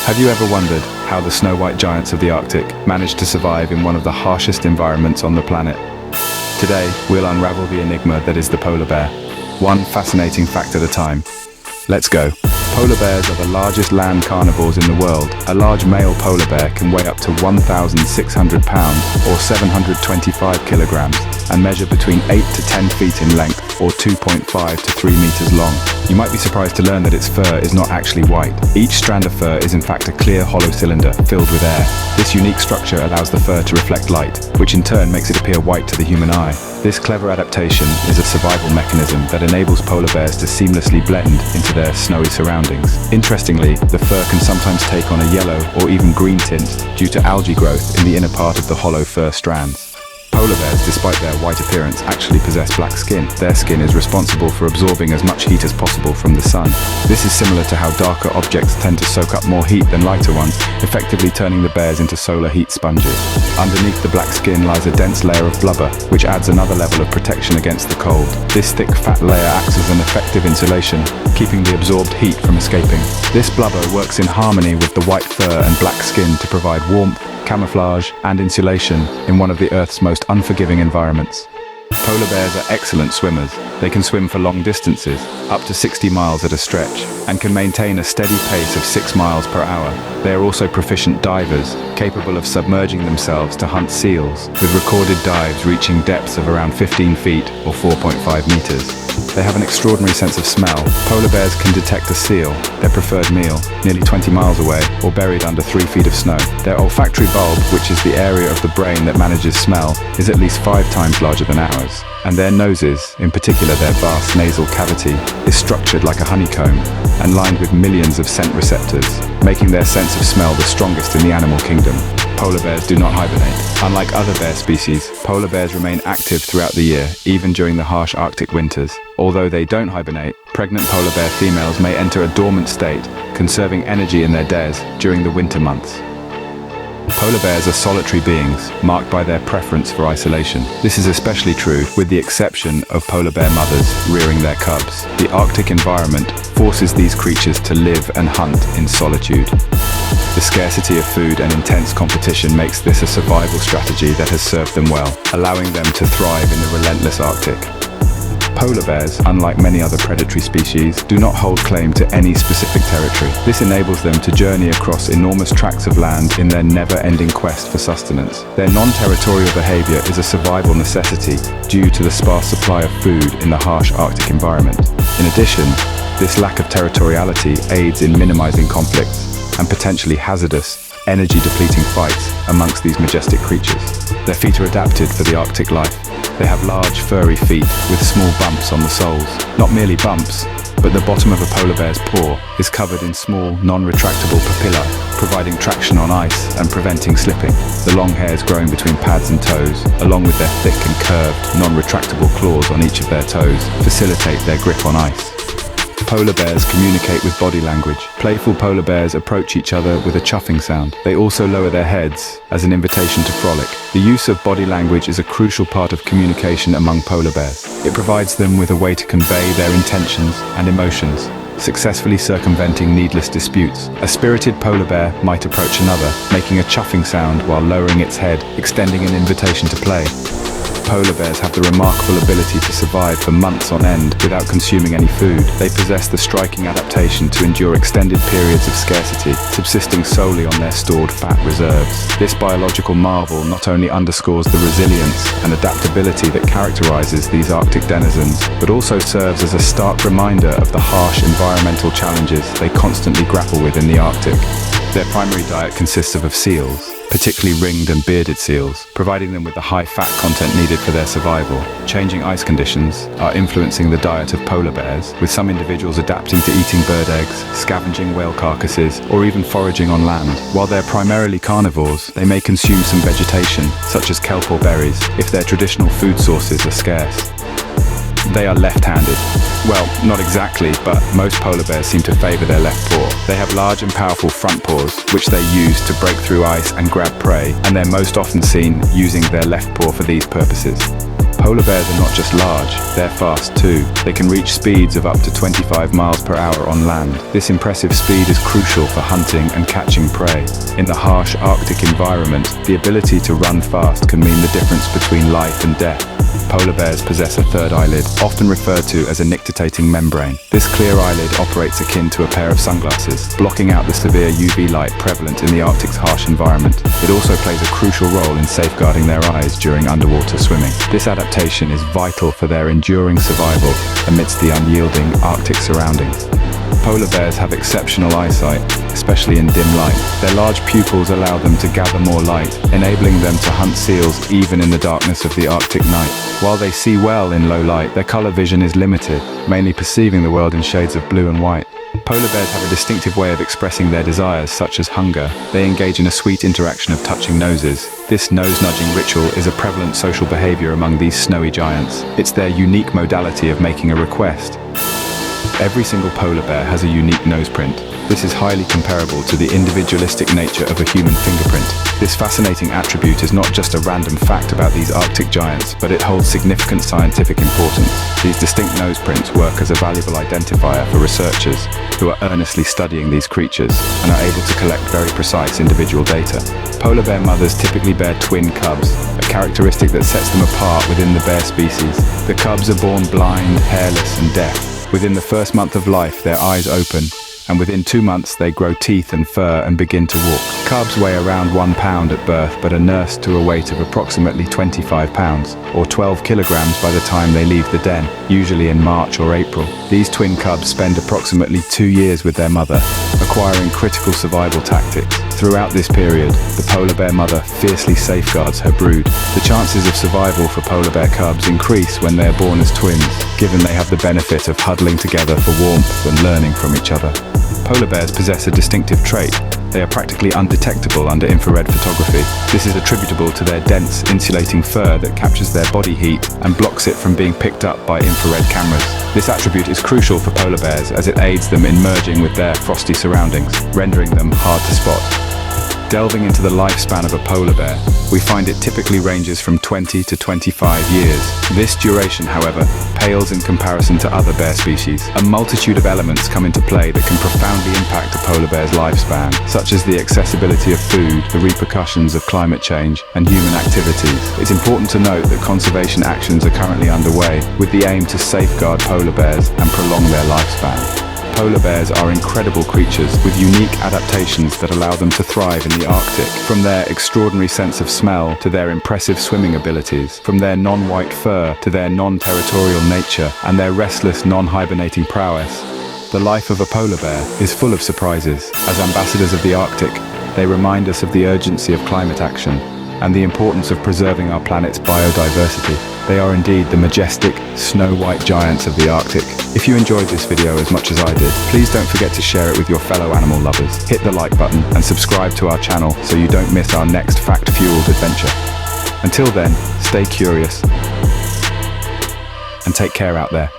Have you ever wondered how the snow-white giants of the Arctic managed to survive in one of the harshest environments on the planet? Today, we'll unravel the enigma that is the polar bear, one fascinating fact at a time. Let's go. Polar bears are the largest land carnivores in the world. A large male polar bear can weigh up to 1,600 pounds or 725 kilograms and measure between 8 to 10 feet in length or 2.5 to 3 meters long. You might be surprised to learn that its fur is not actually white. Each strand of fur is in fact a clear hollow cylinder filled with air. This unique structure allows the fur to reflect light, which in turn makes it appear white to the human eye. This clever adaptation is a survival mechanism that enables polar bears to seamlessly blend into their snowy surroundings. Interestingly, the fur can sometimes take on a yellow or even green tint due to algae growth in the inner part of the hollow fur strands. Polar bears, despite their white appearance, actually possess black skin. Their skin is responsible for absorbing as much heat as possible from the sun. This is similar to how darker objects tend to soak up more heat than lighter ones, effectively turning the bears into solar heat sponges. Underneath the black skin lies a dense layer of blubber, which adds another level of protection against the cold. This thick, fat layer acts as an effective insulation, keeping the absorbed heat from escaping. This blubber works in harmony with the white fur and black skin to provide warmth, camouflage, and insulation in one of the Earth's most unforgiving environments. Polar bears are excellent swimmers. They can swim for long distances, up to 60 miles at a stretch, and can maintain a steady pace of 6 miles per hour. They are also proficient divers, capable of submerging themselves to hunt seals, with recorded dives reaching depths of around 15 feet or 4.5 meters. They have an extraordinary sense of smell. Polar bears can detect a seal, their preferred meal, nearly 20 miles away or buried under 3 feet of snow. Their olfactory bulb, which is the area of the brain that manages smell, is at least 5 times larger than ours. And their noses, in particular their vast nasal cavity, is structured like a honeycomb and lined with millions of scent receptors, making their sense of smell the strongest in the animal kingdom. Polar bears do not hibernate. Unlike other bear species, polar bears remain active throughout the year, even during the harsh Arctic winters. Although they don't hibernate, pregnant polar bear females may enter a dormant state, conserving energy in their days during the winter months. Polar bears are solitary beings, marked by their preference for isolation. This is especially true with the exception of polar bear mothers rearing their cubs. The Arctic environment forces these creatures to live and hunt in solitude. The scarcity of food and intense competition makes this a survival strategy that has served them well, allowing them to thrive in the relentless Arctic. Polar bears, unlike many other predatory species, do not hold claim to any specific territory. This enables them to journey across enormous tracts of land in their never-ending quest for sustenance. Their non-territorial behaviour is a survival necessity due to the sparse supply of food in the harsh Arctic environment. In addition, this lack of territoriality aids in minimizing conflicts and potentially hazardous, energy-depleting fights amongst these majestic creatures. Their feet are adapted for the Arctic life. They have large, furry feet with small bumps on the soles. Not merely bumps, but the bottom of a polar bear's paw is covered in small, non-retractable papillae, providing traction on ice and preventing slipping. The long hairs growing between pads and toes, along with their thick and curved, non-retractable claws on each of their toes, facilitate their grip on ice. Polar bears communicate with body language. Playful polar bears approach each other with a chuffing sound. They also lower their heads as an invitation to frolic. The use of body language is a crucial part of communication among polar bears. It provides them with a way to convey their intentions and emotions, successfully circumventing needless disputes. A spirited polar bear might approach another, making a chuffing sound while lowering its head, extending an invitation to play. Polar bears have the remarkable ability to survive for months on end without consuming any food. They possess the striking adaptation to endure extended periods of scarcity, subsisting solely on their stored fat reserves. This biological marvel not only underscores the resilience and adaptability that characterizes these Arctic denizens, but also serves as a stark reminder of the harsh environmental challenges they constantly grapple with in the Arctic. Their primary diet consists of seals, particularly ringed and bearded seals, providing them with the high fat content needed for their survival. Changing ice conditions are influencing the diet of polar bears, with some individuals adapting to eating bird eggs, scavenging whale carcasses, or even foraging on land. While they're primarily carnivores, they may consume some vegetation, such as kelp or berries, if their traditional food sources are scarce. They are left-handed. Well, not exactly, but most polar bears seem to favor their left paw. They have large and powerful front paws, which they use to break through ice and grab prey, and they're most often seen using their left paw for these purposes. Polar bears are not just large, they're fast too. They can reach speeds of up to 25 miles per hour on land. This impressive speed is crucial for hunting and catching prey. In the harsh Arctic environment, the ability to run fast can mean the difference between life and death. Polar bears possess a third eyelid, often referred to as a nictitating membrane. This clear eyelid operates akin to a pair of sunglasses, blocking out the severe UV light prevalent in the Arctic's harsh environment. It also plays a crucial role in safeguarding their eyes during underwater swimming. This adaptation is vital for their enduring survival amidst the unyielding Arctic surroundings. Polar bears have exceptional eyesight, especially in dim light. Their large pupils allow them to gather more light, enabling them to hunt seals even in the darkness of the Arctic night. While they see well in low light, their color vision is limited, mainly perceiving the world in shades of blue and white. Polar bears have a distinctive way of expressing their desires, such as hunger. They engage in a sweet interaction of touching noses. This nose-nudging ritual is a prevalent social behavior among these snowy giants. It's their unique modality of making a request. Every single polar bear has a unique nose print. This is highly comparable to the individualistic nature of a human fingerprint. This fascinating attribute is not just a random fact about these Arctic giants, but it holds significant scientific importance. These distinct nose prints work as a valuable identifier for researchers who are earnestly studying these creatures and are able to collect very precise individual data. Polar bear mothers typically bear twin cubs, a characteristic that sets them apart within the bear species. The cubs are born blind, hairless, and deaf. Within the first month of life, their eyes open, and within 2 months they grow teeth and fur and begin to walk. Cubs weigh around 1 pound at birth, but are nursed to a weight of approximately 25 pounds, or 12 kilograms by the time they leave the den, usually in March or April. These twin cubs spend approximately 2 years with their mother, acquiring critical survival tactics. Throughout this period, the polar bear mother fiercely safeguards her brood. The chances of survival for polar bear cubs increase when they are born as twins, given they have the benefit of huddling together for warmth and learning from each other. Polar bears possess a distinctive trait. They are practically undetectable under infrared photography. This is attributable to their dense, insulating fur that captures their body heat and blocks it from being picked up by infrared cameras. This attribute is crucial for polar bears as it aids them in merging with their frosty surroundings, rendering them hard to spot. Delving into the lifespan of a polar bear, we find it typically ranges from 20 to 25 years. This duration, however, pales in comparison to other bear species. A multitude of elements come into play that can profoundly impact a polar bear's lifespan, such as the accessibility of food, the repercussions of climate change, and human activities. It's important to note that conservation actions are currently underway with the aim to safeguard polar bears and prolong their lifespan. Polar bears are incredible creatures with unique adaptations that allow them to thrive in the Arctic. From their extraordinary sense of smell to their impressive swimming abilities, from their non-white fur to their non-territorial nature and their restless, non-hibernating prowess, the life of a polar bear is full of surprises. As ambassadors of the Arctic, they remind us of the urgency of climate action and the importance of preserving our planet's biodiversity. They are indeed the majestic, snow-white giants of the Arctic. If you enjoyed this video as much as I did, please don't forget to share it with your fellow animal lovers. Hit the like button and subscribe to our channel so you don't miss our next fact-fueled adventure. Until then, stay curious and take care out there.